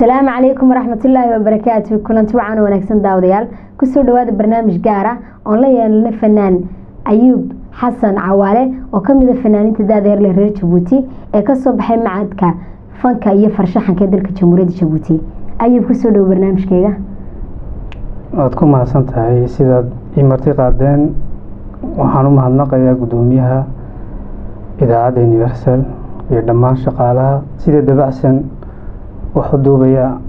السلام عليكم ورحمة الله وبركاته. كنت وعنا ونكسن داوديال كسر دواد برنامج جارة أونلاين للفنان أيوب حسن عوالة وكم ذا فنانين تدادير لهرير جبوتي كسر بحي معادك فانك يفرشحن كدلك جمهورية جبوتي. أيوب كسر دو برنامج كيغا أدكم مع سنتهاي سيداد إمرتي قادين وحانو مهنقا يا قدوميها إذاعة يونيفرسال يردمان شقالها سيداد دبعسن وحدوبيا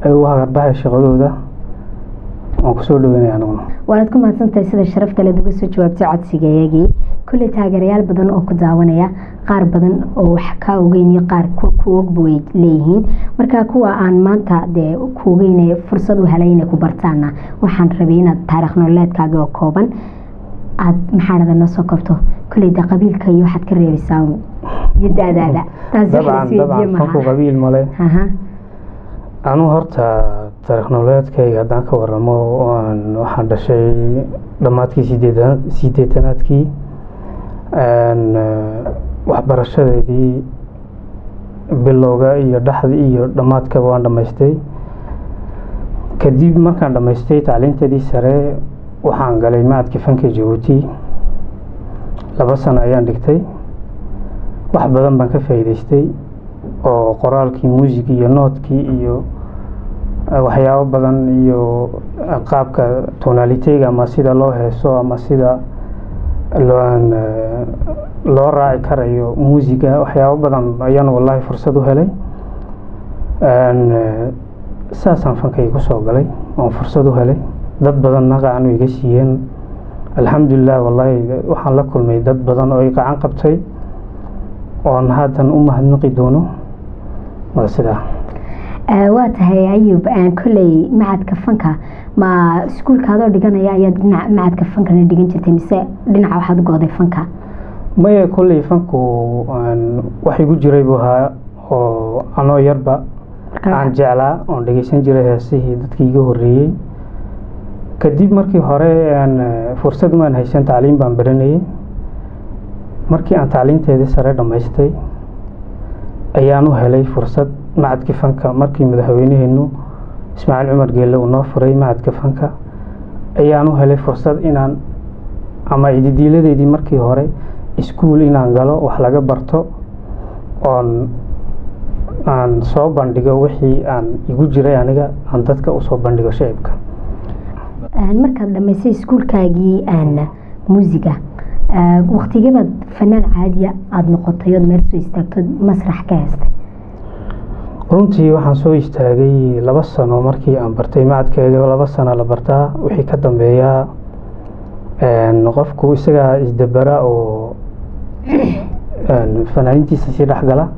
أيوها غربها شغلو ده وكسور دويني أنا waanad ku mahadsantahay sida sharafta leh uga soo jawaabtay codsigaygii kulli taageerayaal badan oo ku daawanaya qaar badan oo wax ka ogeynay qaar ku ogboy leeyihiin marka kuwa aan maanta ku ogeynay fursad u helay inay ku bartaana waxaan rabay inaad taariikh nololeedkaaga oo kooban aad maxaad noo soo kabto kulli qabiilka iyo waxaad ka reebaysaa iyo daadaada taas dabcan qabiil male أنا هرت تاريخ نولاد كي عدنا كورمو وحن دشي دماتكي سيدتناتكي أن وحبرشة دي باللغة يدحد دمات كوان دمستي كديب ما كان دمستي تعلين تدي سري وحن قالي معد كيفن كجوتي لبسنا أيام دكتي وحبذن بنك فايدستي oo qoraalkii muusigii iyo noodkii iyo waxyaabo badan iyo qaabka tonalitiga ama sida loo heeso ama sida loo raaci karayo muusiga waxyaabo badan ayaan wallahi fursad u helay saasan fankay ku soo galay oo fursad u helay dad badan naqaan iga siiyeen alxamdulillah wallahi waxaan la kulmay dad badan oo ay qacan qabtay oon haatan u mahadnaqi doono وسدا واتهي أيوب كلي معاد كفنكا ما سكول كادو ديجانا يا دنا معاد كفنكا نديجان جرتي مسا دنا واحد قاضي فنكا ما هي كلي فنكو waxay gu jiray buha oo ano yarba aan jeclaa oo dhageysan jiray heesihii dadkii iga horeeyay kadib markii hore aan fursad ma haysan tacliin baan baranayay markii aan tacliinteedii sare dhamaystay ayaan u helay fursad macadka fanka markii madaxweynaheenu Ismaaciil Cumar Geelle uu noo furay macadka fanka ayaan u helay fursad inaan ama ididiiladeedii markii hore iskuul inaan galo wax laga barto aan soo bandhigo wixii aan igu jiray aniga aan dadka u soo bandhigo shacabka markaad dhamaysay iskuulkaagii muusiga waqtigeed fanaan caadi aad noqotay oo meel soo istaagtay masrax ka heestay runtii waxaan soo istaagay 2 sano markii aan bartay macadkeega 2 sano la bartaa wixii ka dambeeya qofku isaga isdabara oo fanaaniintiisa si dhaxgala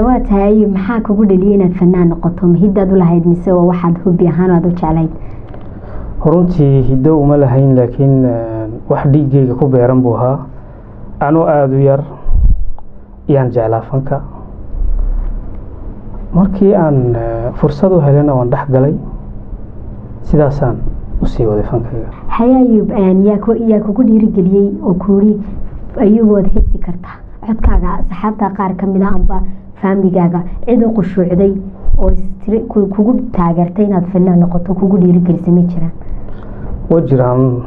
waa tahay maxaa kugu dhaliyay inaad fanaan noqoto mahidad u lahayd mise waxaad hubi ahaan aad u jeclayd runtii hiddo uma lahayn laakiin wax dhiigayga ku beeran buu ahaa anoo aad u yar yaan jeclaa fanka markii aan fursad u helana waan dhex galay sidaasaan u sii waday fankayga Ayuub yaa kugu dhiirigeliyay oo kuuri Ayuub waad heesi kartaa codkaaga saxaabta qaar kamid ah amba familygaaga cid u qushuucday oo kugu taageertay inaad fanaan noqoto kugu dhiirigelisay ma jiraan وجيران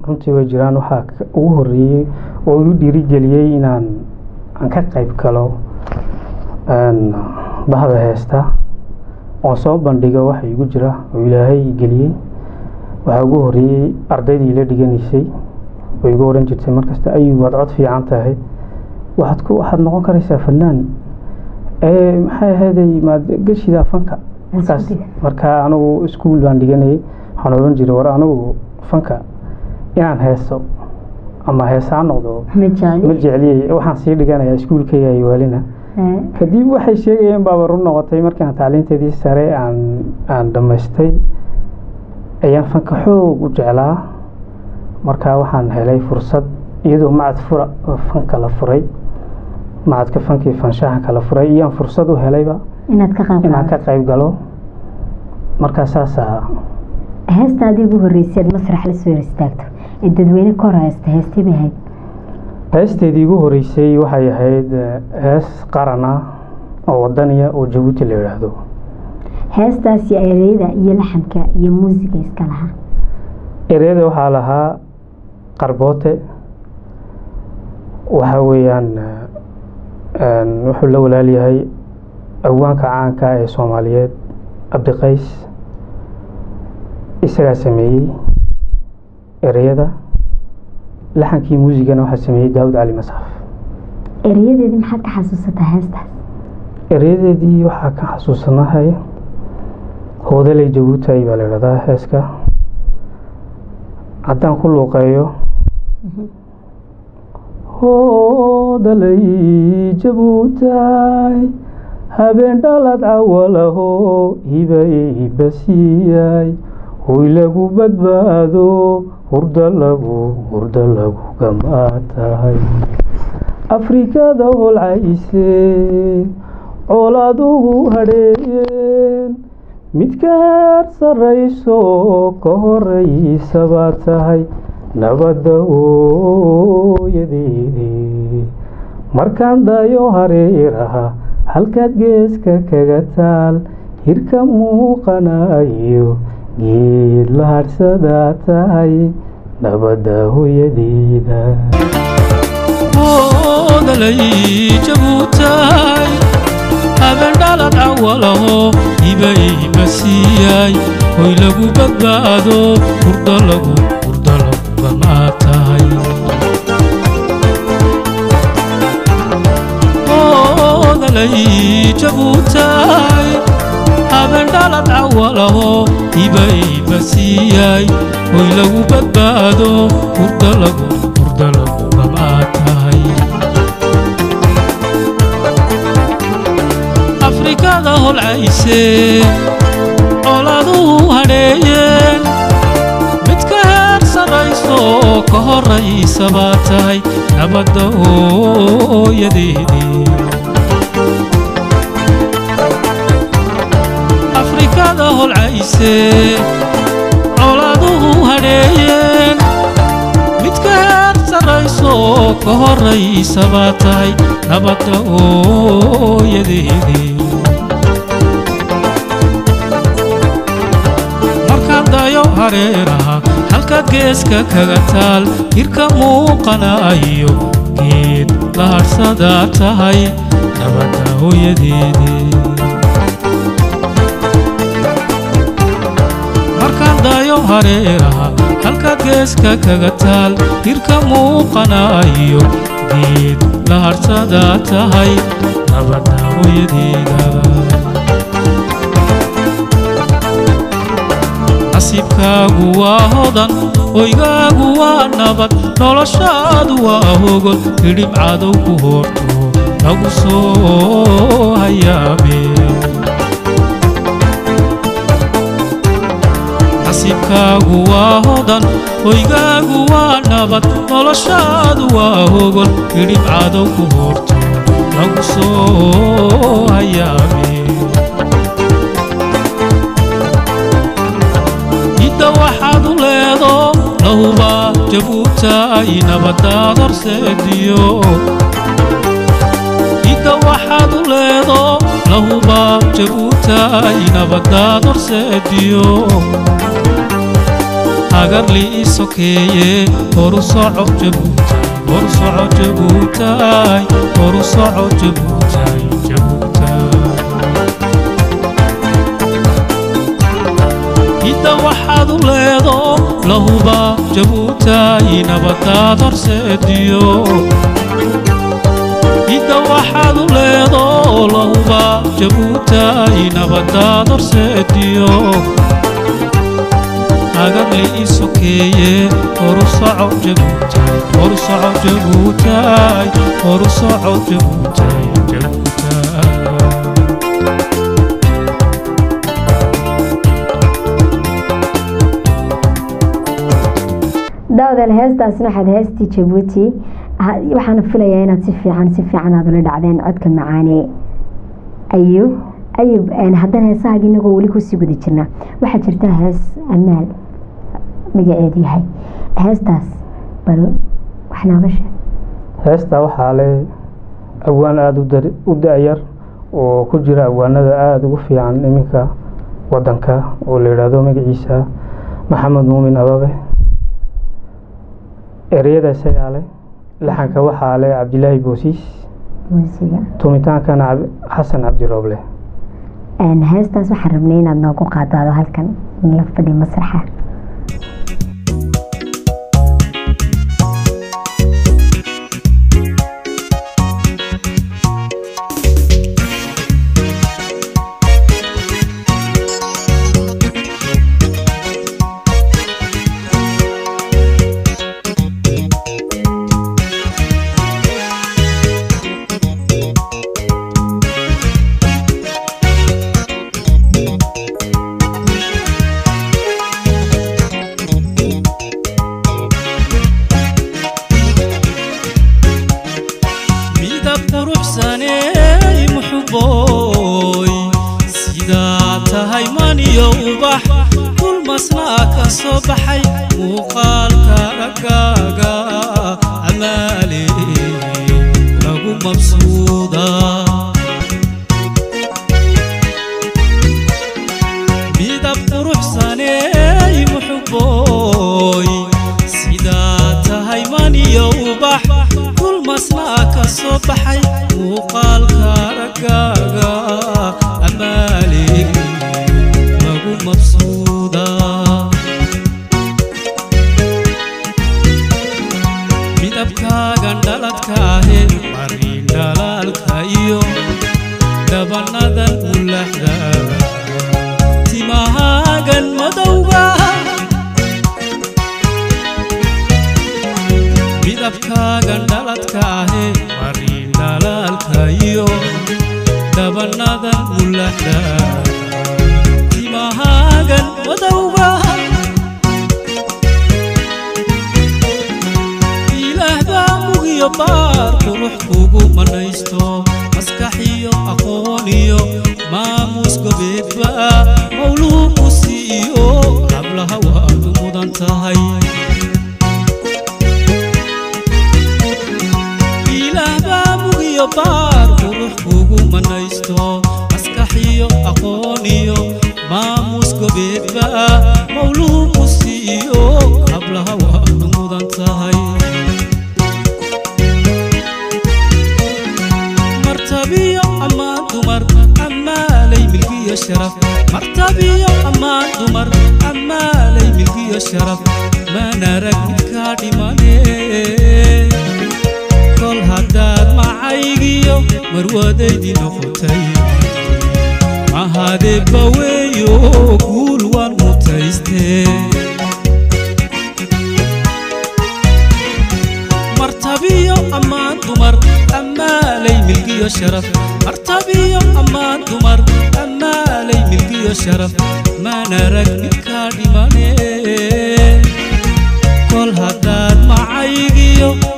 runtii way jiraan waxa ugu horeeyay oo igu dhiirigeliyay inaan ka qayb galo bahda heesta oo soo bandhigo wax igu jira oo Ilaahay geliyay waxa ugu horeeyay ardaydii la dhiganisay oo igu oran jirtay markasta Ayuub waad cod fiican tahay waxaad noqon karaysaa fanaan maxay ahaday ma gashida fanka marka anigu iskuul baan dhiganay waxaan oran jiray war anigu fanka inaan heeso ama heesaan noqdo ma jecliyay waxaan sii dhiganayaa iskuulkayga ay walina kadib waxay sheegayeen baa run noqotay markii aan tacliinteedii sare aan dhamaystay ayaan fanka xoog u jeclaa marka waxaan helay fursad iyadoo macad fanka la furay macadka fankii fanshaha kala furay iyaan fursad u helayba inaad ka qayb galo marka saasa heestaadii ugu horeysay masrax la soo istaagto dadweyne kor heestay bay ahayd heesteedii ugu horeysay waxay ahayd hees qaran ah oo wadaniya oo Jabuuti la yiraahdo. heestaasi ereyada iyo laxanka iyo muusiga iska lahaa ereyada waxaa lahaa Qarboote waxa weeyaan wuxuu la walaalyahay awaanka caanka ee Soomaaliyeed Abdiqays isaga sameeyay ereyada laxankii muusigana waxa sameeyay Daawud Cali Masaf. ereyadeedii maxaad ka xasuusataa heestaas? ereyadeedii waxaa ka xasuusanahay Hoodalay Jabuuti baa la yiraahdaa heeska haddaan ku luuqeeyo Hoodalay Jabuuti habeen dhalad cawalaho hibay basiyay hoy lagu badbaado hurda lagu gamaatahay Afrikada holcayse coladuhu hadheeyeen midkaad sarrayso ka horraysa baad tahay nabadda hooyadeedii markaan dayo hareeraha halkaad geeska kaga taal hirka muuqanayo geed la hadhsadaa tahay nabadda hooyadeeda. Hoodalay Jabuuti habeen dhalad cawalaho hibay basiyay hoy lagu badbaado hurda lagu gamaatahay Hoodalay Jabuuti habeen dhalad cawalaho hibay basiyay hoy lagu badbaado hurda lagu gamaatahay Afrikada holcayse coladuhu hadheeyeen midkaad sarrayso ka horraysa baad tahay nabadda hooyadeedii Afrikada holcayse coladuhu hadheeyeen midkaad sarrayso ka horraysa baad tahay nabadda hooyadeedii markaan dayo hareeraha halkaad geeska kaga taal hirka muuqanayo geed la hadhsadaa tahay nabadda hooyadeedii markaan dayo hareeraha halkaad geeska kaga taal hirka muuqanayo geed la hadhsadaa tahay nabadda hooyadeeda nasiibkaagu waa hodan hoygaagu waa nabad noloshaadu waa hogol hidhib cadow ku horto lagu soo hayaabe nasiibkaagu waa hodan hoygaagu waa nabad noloshaadu waa hogol hidhib cadow ku horto lagu soo hayaabe hidda waxaad u leedo lahuba Jabuuti nabadaad horseediyo hidda waxaad u leedo lahuba Jabuuti nabadaad horseediyo agarli isokeeye horu soco Jabuuti horu soco Jabuuti horu soco Jabuuti hidda waxaad u leedo lahuba Jabuuti nabadaad horseediyo hidda waxaad u leedo lahuba Jabuuti nabadaad horseediyo agarli isokeeye horu soco Jabuuti horu soco Jabuuti horu soco Jabuuti daawadayaal heestaasna waxaad heestii Jabuuti waxaan filayaa inaad si fiican aad ula dhacdeen codka macaane ayub haddana heesahaagi inagoo weli kusii guda jirnaa waxaa jirta hees amaal magaceedu yahay heestaas bal wax nooga sheeg heesta waxaa leh awaan aad u da'yar oo ku jira abwaanada aada ugu fiican iminka wadanka oo la yiraahdo magaciisa Maxamed Muumin Ababe ereyada isaga leh laxanka waxaa leh Cabdilaahi Boosiis muusiga tumitaanka Xasan Cabdi Rooble heestaas waxaan rabnay inaad noogu qaadaado halkan la fadhi masraxa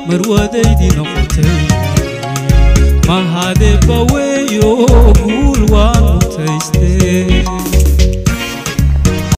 marwadaydi noqotay ma hade baweeyo